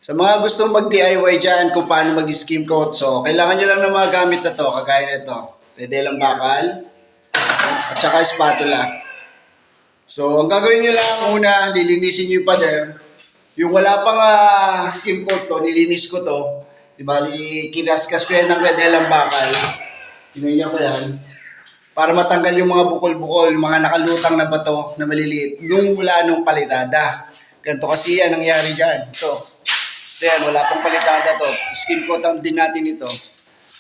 Sa mga gustong mag-DIY dyan kung paano mag-skim coat, so kailangan nyo lang ng mga gamit na to, kagaya nito. Redelang bakal, at saka spatula. So, ang gagawin nyo lang, una, lilinisin nyo yung pader. Yung wala pang skim coat to, nilinis ko to. Diba, kinaskas ko yan ng redelang bakal. Tinaya ko yan. Para matanggal yung mga bukol-bukol, mga nakalutang na bato na maliliit. Nung wala nung palitada. Ganito kasi yan nangyari dyan. Ayan, wala pang palitada to. Skim coat ang din natin ito.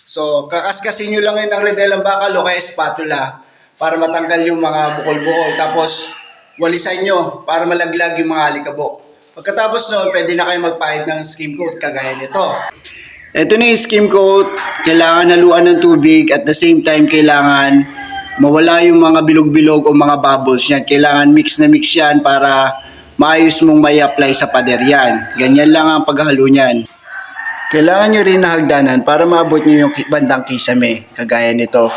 So, kakaskasin nyo lang yun ng redelang bakal o kaya spatula para matanggal yung mga bukol-bukol. Tapos, walisan nyo para malaglag yung mga alikabok. Pagkatapos nun, pwede na kayo magpahid ng skim coat kagaya nito. Ito na yung skim coat. Kailangan haluan ng tubig at the same time kailangan mawala yung mga bilog-bilog o mga bubbles yan. Kailangan mix na mix yan para maayos mong may apply sa pader yan. Ganyan lang ang paghalo niyan. Kailangan nyo rin na hagdanan para maabot nyo yung bandang kisame, kagaya nito.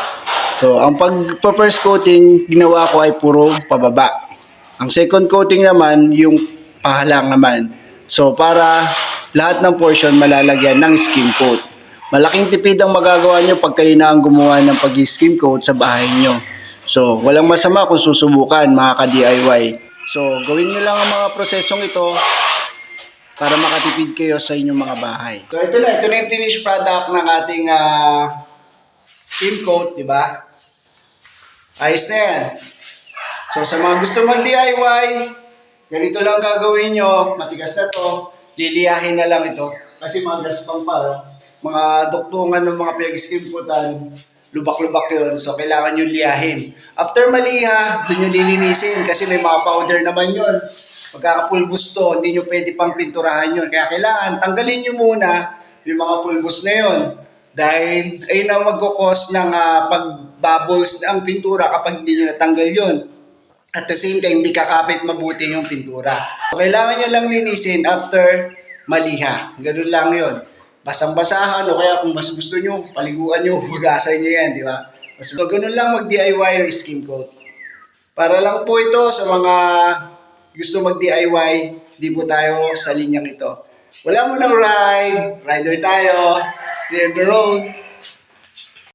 So, ang pag-first coating, ginawa ko ay puro pababa. Ang second coating naman, yung pahalang naman. So, para lahat ng portion malalagyan ng skim coat. Malaking tipid ang magagawa nyo pag kayo na ang gumawa ng pag-skim coat sa bahay nyo. So, walang masama kung susubukan mga ka-DIY. So, gawin nyo lang ang mga prosesong ito para makatipid kayo sa inyong mga bahay. So, ito na yung finished product ng ating skim coat, di ba? Ayos na yan. So, sa mga gusto mag-DIY, ganito lang gagawin nyo. Matigas na to. Liliyahin na lang ito. Kasi mga gaspang pa. Mga duktungan ng mga pinag-skim coatan, lubak-lubak yun. So, kailangan nyo liyahin. After maliha, doon nyo lilinisin kasi may mga powder naman yun. Pagkakapulbos to, hindi nyo pwede pang pinturahan yun. Kaya kailangan, tanggalin nyo muna yung mga pulbos na yun. Dahil ayun ang magkukos ng pag-bubbles ng pintura kapag hindi nyo natanggal yun. At the same time, hindi kakapit mabuti yung pintura. So, kailangan nyo lang linisin after maliha. Ganun lang yun. Basang-basahan o kaya kung mas gusto nyo, paliguan nyo, hugasan nyo yan, di ba? So, ganun lang mag-DIY ng skim coat. Para lang po ito sa mga gusto mag-DIY, di po tayo sa linyang ito. Wala mo ng ride, rider tayo, clear the road.